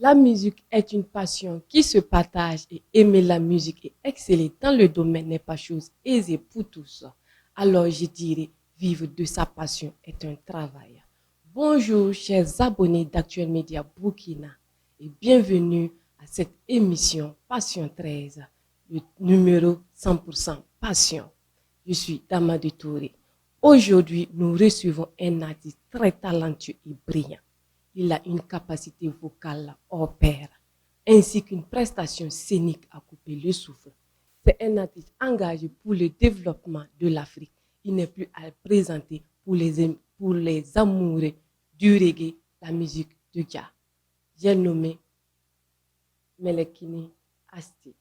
La musique est une passion qui se partage et aimer la musique et exceller dans le domaine n'est pas chose aisée pour tous. Alors je dirais, vivre de sa passion est un travail. Bonjour chers abonnés d'Actuel Média Burkina et bienvenue à cette émission Passion 13, le numéro 100% Passion. Je suis Damadou Touré. Aujourd'hui, nous recevons un artiste très talentueux et brillant. Il a une capacité vocale hors pair, ainsi qu'une prestation scénique à couper le souffle. C'est un artiste engagé pour le développement de l'Afrique. Il n'est plus à présenter pour les amoureux du reggae, la musique de Jah. J'ai nommé Melekini Asti.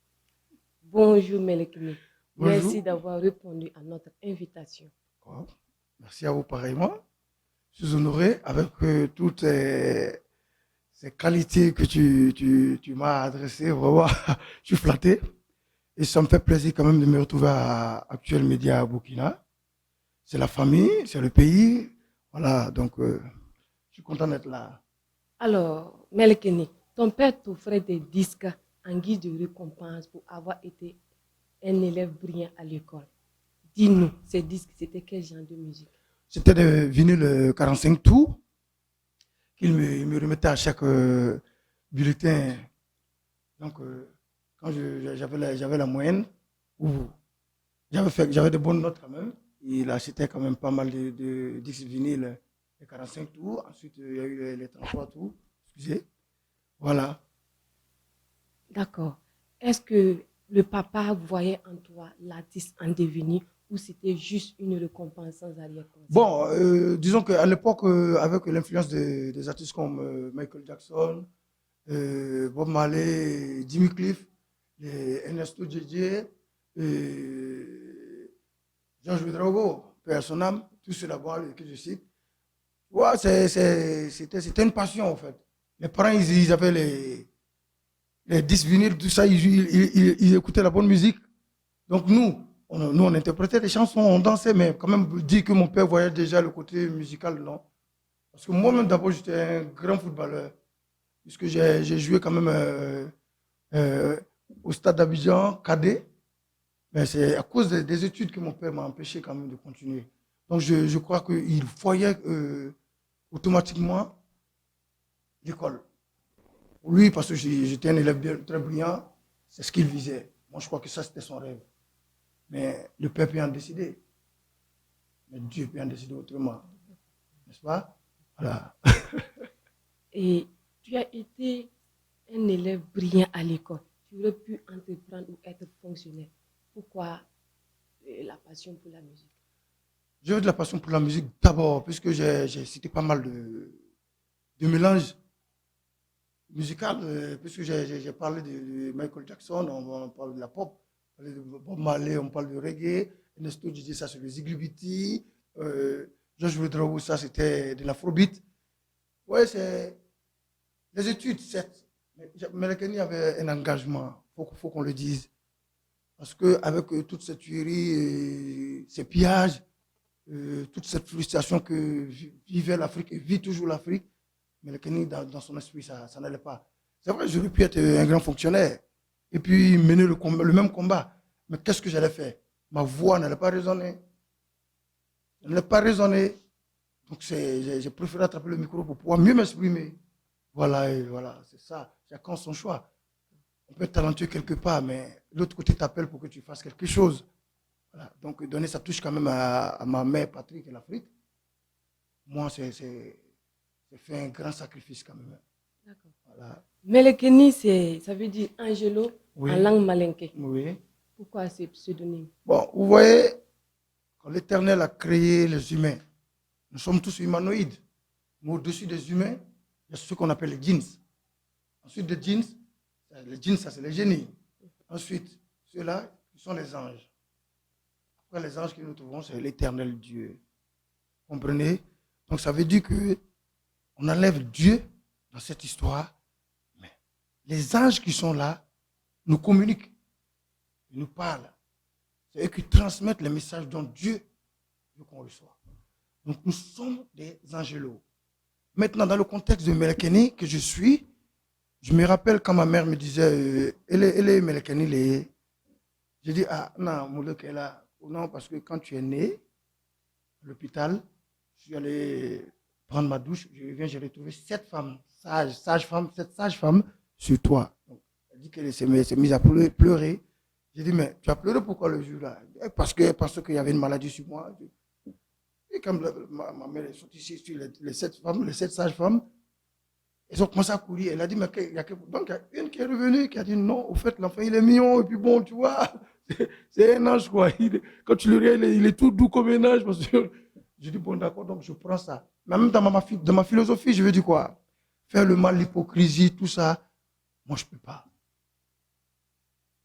Bonjour Melekini. Bonjour. Merci d'avoir répondu à notre invitation. Oh, merci à vous pareillement. Je suis honoré avec toutes ces qualités que tu m'as adressées. Vraiment, je suis flatté. Et ça me fait plaisir quand même de me retrouver à Actuel Média à Burkina. C'est la famille, c'est le pays. Voilà, donc je suis content d'être là. Alors, Melekini, ton père t'offrait des disques en guise de récompense pour avoir été un élève brillant à l'école. Dis-nous, ces disques, c'était quel genre de musique? C'était des vinyles 45 tours qu'il me remettait à chaque bulletin. Donc, quand j'avais la moyenne, j'avais de bonnes notes quand même. Il achetait quand même pas mal de disques vinyles, les 45 tours. Ensuite, il y a eu les 33 tours. Excusez. Voilà. D'accord. Est-ce que le papa voyait en toi l'artiste en devenir ou c'était juste une récompense sans arrière-pensée? Bon, disons qu'à l'époque, avec l'influence des artistes comme Michael Jackson, Bob Marley, Jimmy Cliff, les Ernesto JJ, Georges Ouedraogo, Père à son âme, tous ceux là-bas que je cite. Ouais, c'était une passion en fait. Les parents, ils avaient les disques vinyles, tout ça, ils écoutaient la bonne musique. Donc on interprétait des chansons, on dansait, mais quand même dire que mon père voyait déjà le côté musical, non. Parce que moi-même d'abord, j'étais un grand footballeur, puisque j'ai joué quand même euh, au stade d'Abidjan, cadet. Mais c'est à cause des études que mon père m'a empêché quand même de continuer. Donc je crois qu'il voyait automatiquement l'école. Pour lui, parce que j'étais un élève très brillant, c'est ce qu'il visait. Moi, je crois que ça, c'était son rêve. Mais le père peut en décider. Mais Dieu peut en décider autrement. N'est-ce pas? Voilà. Et tu as été un élève brillant à l'école. Tu aurais pu entreprendre ou être fonctionnaire. Pourquoi la passion pour la musique? J'ai eu de la passion pour la musique d'abord, puisque j'ai cité pas mal de mélanges musicaux, puisque j'ai parlé de Michael Jackson, on parle de la pop, on parle de Bob Marley, on parle de reggae, Ernesto disait ça sur le Ziglibiti, George Ouedraogo, ça c'était de l'afrobeat. Ouais, c'est les études, certes, mais le Kenya avait un engagement, il faut qu'on le dise. Parce qu'avec toute cette tuerie, ces pillages, toute cette frustration que vivait l'Afrique et vit toujours l'Afrique, mais le Kenya, dans son esprit, ça n'allait pas. C'est vrai, j'aurais pu être un grand fonctionnaire et puis mener le même combat. Mais qu'est-ce que j'allais faire? Ma voix n'allait pas résonner. Elle n'allait pas résonner. Donc j'ai préféré attraper le micro pour pouvoir mieux m'exprimer. Voilà, et voilà, c'est ça. Chacun son choix. On peut être talentueux quelque part, mais l'autre côté t'appelle pour que tu fasses quelque chose. Voilà. Donc, donner sa touche quand même à ma mère, Patrick et l'Afrique. Moi, c'est fait un grand sacrifice quand même. D'accord. Voilà. Melekini, ça veut dire Angelo Oui. en langue malinké. Oui. Pourquoi ce pseudonyme? Bon, vous voyez, quand l'Éternel a créé les humains, nous sommes tous humanoïdes. Mais au-dessus des humains, il y a ce qu'on appelle les djinns. Ensuite, les djinns, ça c'est les génies. Ensuite, ceux-là, ce sont les anges. Après, les anges que nous trouvons, c'est l'Éternel Dieu. Comprenez? Donc, ça veut dire que on enlève Dieu dans cette histoire, mais les anges qui sont là nous communiquent, ils nous parlent. C'est eux qui transmettent les messages dont Dieu veut qu'on reçoive. Donc, nous sommes des angélos. Maintenant, dans le contexte de Melekeni que je suis, Je me rappelle quand ma mère me disait, elle est Melekeni, j'ai dit, ah non, Moulek est là. Non, parce que quand tu es né à l'hôpital, je suis allé prendre ma douche, je reviens, j'ai retrouvé 7 femmes, sages-femmes, 7 sages-femmes sur toi. Donc, elle dit qu'elle s'est mise à pleurer. J'ai dit, mais tu as pleuré pourquoi le jour-là? Parce qu'il y avait une maladie sur moi. Et quand ma mère est sortie ici sur les 7 femmes, les 7 sages-femmes, elles ont commencé à courir. Elle a dit, mais donc il y a une qui est revenue, qui a dit, non, au fait, l'enfant, il est mignon, et puis bon, tu vois, c'est un ange, quoi. Quand tu le regardes, il est tout doux comme un ange. Parce que je dis, bon, d'accord, donc je prends ça. Mais même dans ma philosophie, je veux dire quoi? Faire le mal, l'hypocrisie, tout ça, moi, je ne peux pas.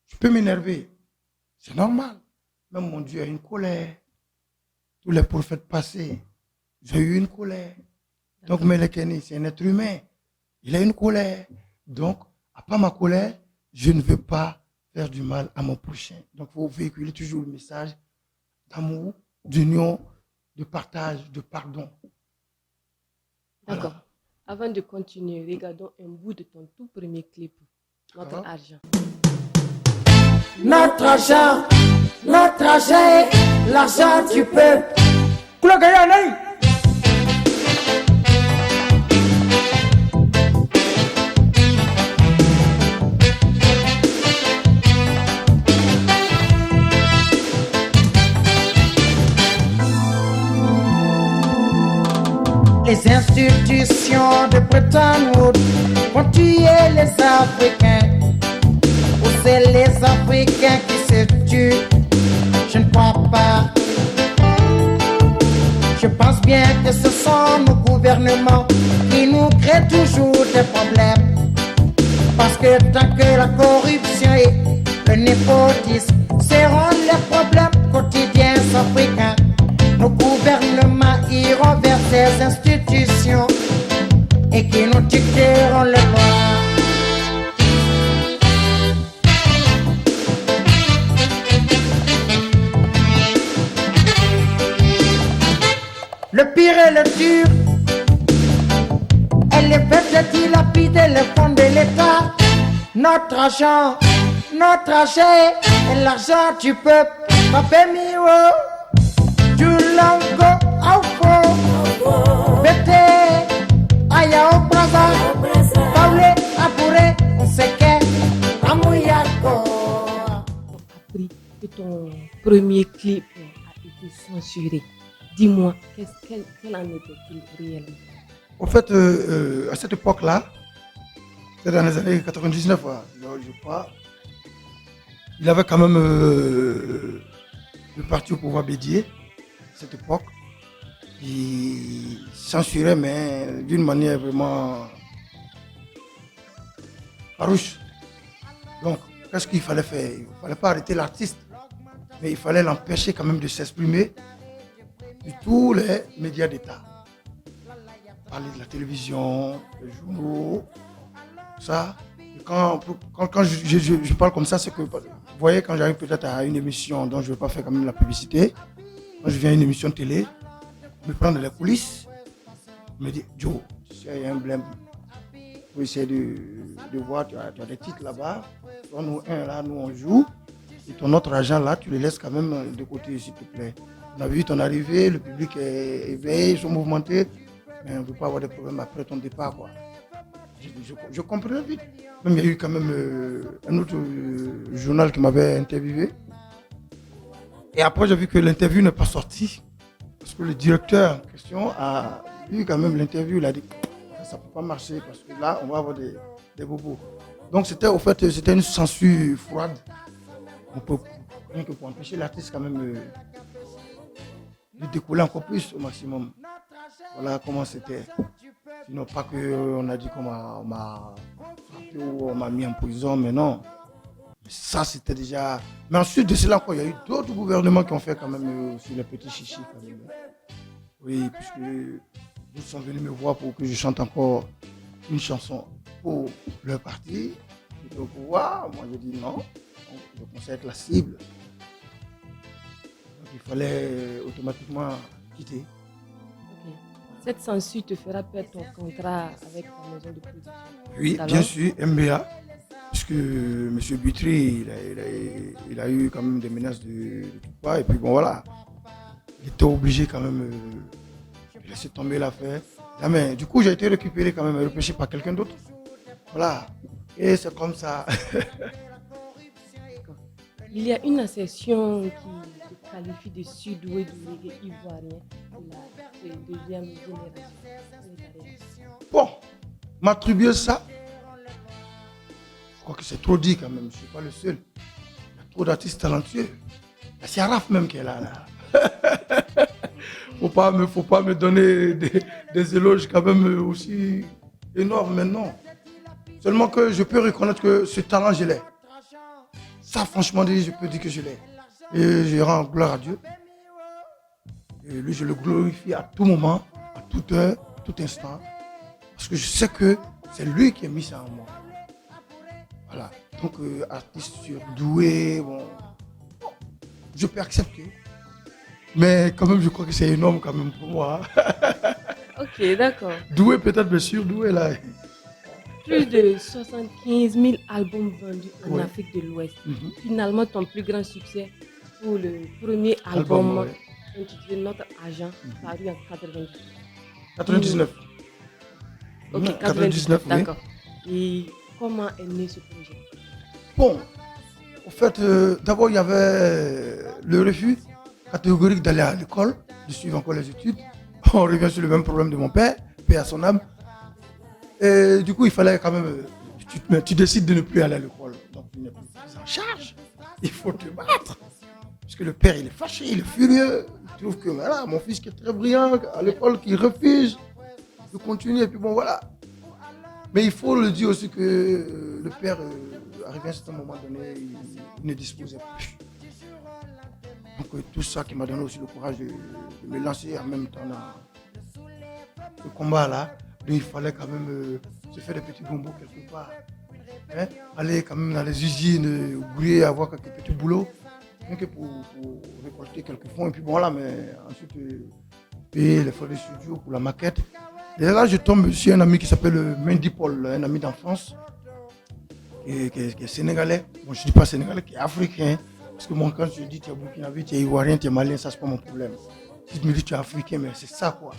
Je peux m'énerver. C'est normal. Même mon Dieu a une colère. Tous les prophètes passés, j'ai eu une colère. Donc, Melekeni, c'est un être humain. Il a une colère. Donc, à part ma colère, je ne veux pas faire du mal à mon prochain. Donc, il faut véhiculer toujours le message d'amour, d'union, de partage, de pardon. D'accord. Voilà. Avant de continuer, regardons un bout de ton tout premier clip, Notre argent. Notre argent, l'argent du peuple. Les institutions de Bretton Woods vont tuer les Africains. Ou c'est les Africains qui se tuent? Je ne crois pas. Je pense bien que ce sont nos gouvernements qui nous créent toujours des problèmes. Parce que tant que la corruption et le népotisme seront les problèmes quotidiens africains, nos gouvernements iront vers ces institutions et qui nous dicteront le droit. Le pire et le dur est le fait de dilapider les fonds de l'État. Notre argent est l'argent du peuple. Papa mio, du lango aufo, bete, aya au brasa, paule apure, on sait que amouyako. Appris que ton premier clip a été censuré. Dis-moi, quel en était-il réellement? En fait, à cette époque-là, c'est dans les années 99, je crois, il avait quand même le parti au pouvoir Bédier, à cette époque, qui censurait, mais d'une manière vraiment farouche. Donc, qu'est-ce qu'il fallait faire? Il ne fallait pas arrêter l'artiste, mais il fallait l'empêcher quand même de s'exprimer de tous les médias d'État. Parler de la télévision, les journaux, ça. Et quand je parle comme ça, c'est que, vous voyez, quand j'arrive peut-être à une émission dont je ne vais pas faire quand même la publicité, quand je viens à une émission de télé, me prendre les coulisses, me dit, Joe, tu sais, il y a un blême. Pour essayer de voir, tu as des titres là-bas, nous un là, nous on joue, et ton autre argent là, tu le laisses quand même de côté, s'il te plaît. On a vu ton arrivée, le public est éveillé, ils sont mouvementés, mais on ne veut pas avoir de problème après ton départ, quoi. Je comprenais vite. Même il y a eu quand même un autre journal qui m'avait interviewé. Et après, j'ai vu que l'interview n'est pas sortie. Parce que le directeur en question a vu quand même l'interview, il a dit ça ne peut pas marcher parce que là, on va avoir des bobos. Donc c'était une censure froide. On peut, rien que pour empêcher l'artiste quand même de décoller encore plus au maximum. Voilà comment c'était. Sinon pas qu'on a dit qu'on m'a frappé ou on m'a mis en prison, mais non. Ça c'était déjà... Mais ensuite de cela encore, il y a eu d'autres gouvernements qui ont fait quand même sur les petits chichis quand même. Oui, puisque ils sont venus me voir pour que je chante encore une chanson pour leur parti. Et au pouvoir, moi j'ai dit non. Donc, je pensais être la cible. Donc il fallait automatiquement quitter. Okay. Cette censure te fera perdre ton contrat avec ta maison de production. Oui, Alors, bien sûr, MBA, puisque M. Butry, il a eu quand même des menaces de tout pas. Et puis bon, voilà, il était obligé quand même de laisser tomber l'affaire. Ah, mais du coup, j'ai été récupéré quand même, repêché par quelqu'un d'autre. Voilà. Et c'est comme ça. il y a une assertion qui te qualifie de surdoué du reggae ivoirien de la deuxième génération. Quelle est ta réaction? Bon, m'attribuer ça, je crois que c'est trop dit quand même. Je ne suis pas le seul. Il y a trop d'artistes talentueux. C'est Araf même qui est là. Faut pas me donner des éloges quand même aussi énormes maintenant. Seulement que je peux reconnaître que ce talent, je l'ai. Ça, franchement, je peux dire que je l'ai. Et je rends gloire à Dieu. Et lui, je le glorifie à tout moment, à toute heure, à tout instant. Parce que je sais que c'est lui qui a mis ça en moi. Voilà. Donc, artiste surdoué, bon, je peux accepter. Mais quand même, je crois que c'est énorme quand même pour moi. Ok, d'accord. Doué peut-être, mais surdoué là. Plus de 75 000 albums vendus en Ouais. Afrique de l'Ouest. Mhm. Finalement, ton plus grand succès pour le premier album ouais. intitulé Notre Agent, paru en 98. 99. Ok, 99, 99, oui. d'accord. Et comment est né ce projet? Bon, en fait, d'abord, il y avait le refus catégorique d'aller à l'école, de suivre encore les études. On revient sur le même problème de mon père, paix à son âme. Et du coup, il fallait quand même, tu décides de ne plus aller à l'école. Donc, tu n'es plus pris en charge. Il faut te battre. Parce que le père, il est fâché, il est furieux. Il trouve que voilà, mon fils qui est très brillant à l'école, qui refuse de continuer. Et puis bon, voilà. Mais il faut le dire aussi que le père, arrivé à un certain moment donné, il ne disposait plus. Donc tout ça qui m'a donné aussi le courage de me lancer en même temps dans ce combat-là. Donc il fallait quand même se faire des petits bonbons quelque part. Hein? Aller quand même dans les usines, ouvrir, avoir quelques petits boulots. Rien que pour récolter quelques fonds. Et puis bon, voilà, mais ensuite payer les frais de studio pour la maquette. Et là, je tombe sur un ami qui s'appelle Mendy Paul, un ami d'enfance, qui est sénégalais. Bon, je ne dis pas sénégalais, qui est africain. Parce que moi, quand je dis tu es burkinabé, tu es ivoirien, tu es malien, ça, c'est pas mon problème. Si tu me dis tu es africain, mais c'est ça, quoi.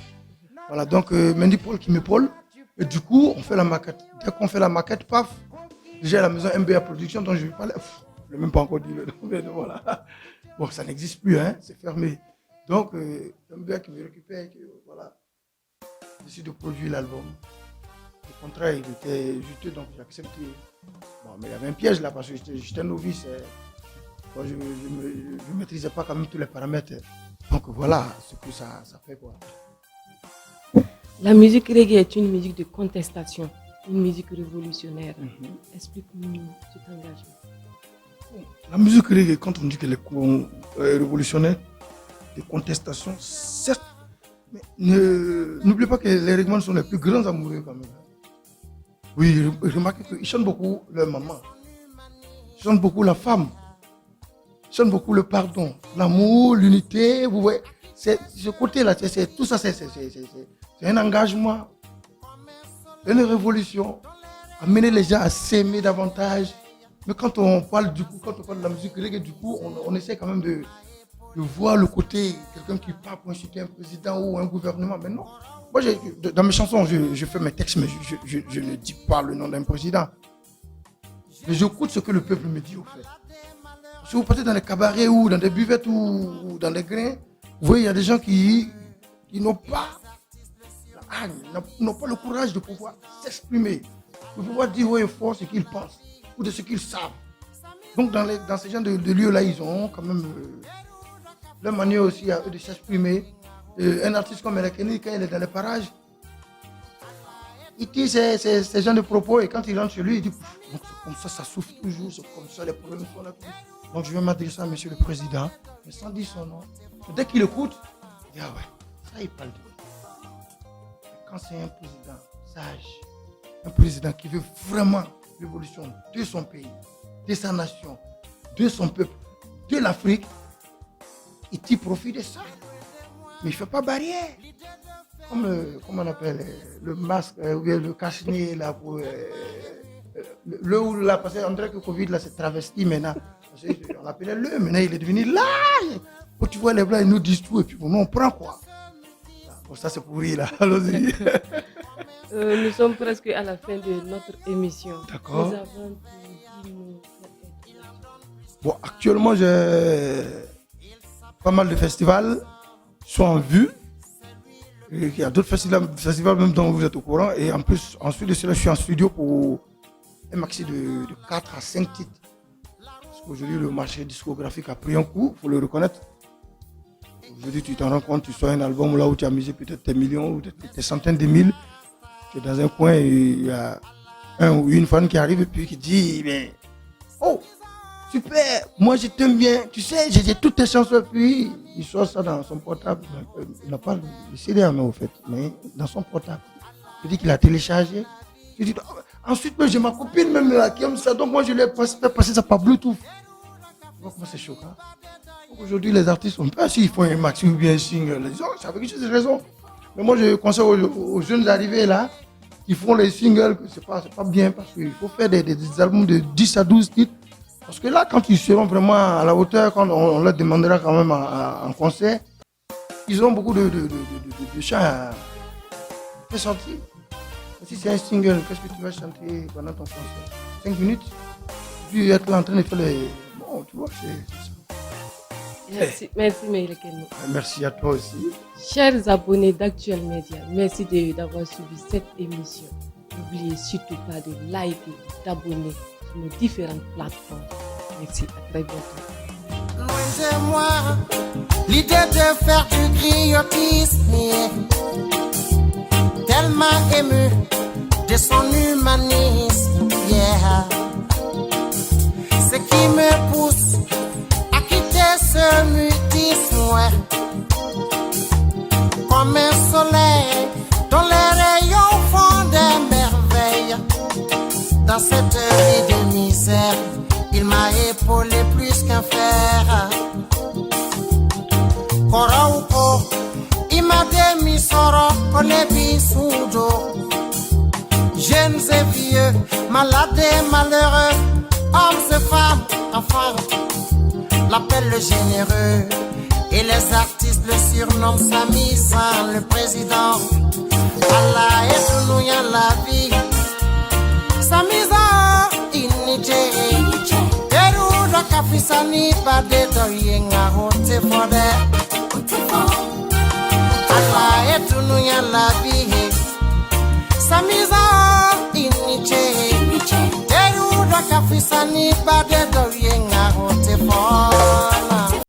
Voilà, donc Mendy Paul qui m'épaule. Et du coup, on fait la maquette. Dès qu'on fait la maquette, paf, déjà à la maison MBA Production, dont je vais parler. Je ne l'ai même pas encore dit le nom, mais voilà. Bon, ça n'existe plus, hein, c'est fermé. Donc, MBA qui me récupère, voilà. Décide de produire l'album. Le contrat, il était juteux, donc j'ai accepté. Bon, mais il y avait un piège là, parce que j'étais novice. Bon, je ne maîtrisais pas quand même tous les paramètres. Donc voilà ce que ça fait, quoi. La musique reggae est une musique de contestation, une musique révolutionnaire. Explique-nous cet engagement. La musique reggae, quand on dit qu'elle est révolutionnaire, des contestations, certes, mais n'oubliez pas que les Reggaeman sont les plus grands amoureux quand même. Oui, remarquez qu'ils chantent beaucoup leur maman. Ils chantent beaucoup la femme. Ils chantent beaucoup le pardon, l'amour, l'unité. Vous voyez, ce côté-là, tout ça, c'est un engagement, une révolution. Amener les gens à s'aimer davantage. Mais quand on parle du coup, quand on parle de la musique reggae, du coup, on essaie quand même de voir le côté quelqu'un qui parle pour insulter un président ou un gouvernement. Mais non. Moi, dans mes chansons, je fais mes textes, mais je ne dis pas le nom d'un président. Mais j'écoute ce que le peuple me dit, au fait. Si vous partez dans les cabarets ou dans des buvettes ou dans des grains, vous voyez, il y a des gens qui n'ont pas la haine, n'ont pas le courage de pouvoir s'exprimer, de pouvoir dire haut et fort ce qu'ils pensent ou de ce qu'ils savent. Donc, dans ces genres de lieux-là, ils ont quand même leur manière aussi à eux de s'exprimer. Un artiste comme Elekeni, quand il est dans les parages, il dit ces genres de propos et quand il rentre chez lui, il dit donc c'est comme ça souffle toujours, c'est comme ça, les problèmes sont là. Donc je vais m'adresser à monsieur le président, mais sans dire son nom. Et dès qu'il écoute, il dit ah ouais, ça il parle de lui. Quand c'est un président sage, un président qui veut vraiment l'évolution de son pays, de sa nation, de son peuple, de l'Afrique, il tire profit de ça. Mais il ne fait pas barrière. comment on appelle, le masque, ou bien le cache-nez, là, pour, le ou là, parce qu'on dirait que le Covid, là, c'est travesti maintenant. On l'appelait le, maintenant il est devenu là. Quand tu vois les blancs, ils nous disent tout, et puis bon, nous, on prend quoi. Bon, ça, c'est pourri, là. Allons-y. Nous sommes presque à la fin de notre émission. D'accord. Nous avons dit nous. Bon, actuellement, j'ai pas mal de festivals qui sont en vue. Et il y a d'autres festivals même dont vous êtes au courant. Et en plus, ensuite de cela, je suis en studio pour un maxi de 4 à 5 titres. Parce qu'aujourd'hui, le marché discographique a pris un coup, il faut le reconnaître. Aujourd'hui, tu t'en rends compte, tu sors un album là où tu as misé peut-être tes millions ou tes centaines de mille. Tu es dans un coin et il y a un ou une fan qui arrive et puis qui dit mais, oh, super, moi je t'aime bien, tu sais, j'ai toutes tes chansons. Puis il sort ça dans son portable. Il n'a pas le CD en main au fait, mais dans son portable. Il dit qu'il a téléchargé. Il dit, oh, ensuite, j'ai ma copine même là qui aime ça, donc moi je lui ai fait passer ça par Bluetooth. Donc moi c'est choquant. Donc aujourd'hui les artistes sont pas s'ils font un maxi ou bien un single. Ils disent, oh, ça veut dire que j'ai raison. Mais moi je conseille aux jeunes arrivés là, qui font les singles, que c'est pas bien parce qu'il faut faire des albums de 10 à 12 titres. Parce que là, quand ils seront vraiment à la hauteur, quand on leur demandera quand même en concert, ils auront beaucoup de chants à faire sortir. Si c'est un single, qu'est-ce que tu vas chanter pendant ton concert? 5 minutes? Puis être là en train de faire les... Bon, tu vois, c'est ça. Merci Meïla Kenno. Merci à toi aussi. Chers abonnés d'Actuel Média, merci d'avoir suivi cette émission. N'oubliez surtout pas de liker et d'abonner sur nos différentes plateformes. Merci, à très bientôt. Loin de moi, l'idée de faire du griotisme, tellement ému de son humanisme, yeah. Ce qui me pousse à quitter ce mutisme, ouais. Comme un soleil dont les rayons font des merveilles. Dans cette vie de misère, il m'a épaulé plus qu'un fer. Korauko, il m'a démis soro, konebi soudo. Jeunes et vieux, malades et malheureux, hommes et femmes, enfants, l'appellent le généreux. Et les artistes le surnomment Samisan, le président. Allah est nous y'a la vie. Samisan, Iniche. Eru da kafisani bade do yenga hote fode. Allah est nous y'a la vie. Samisan, Iniche. Eru da kafisani bade do yenga.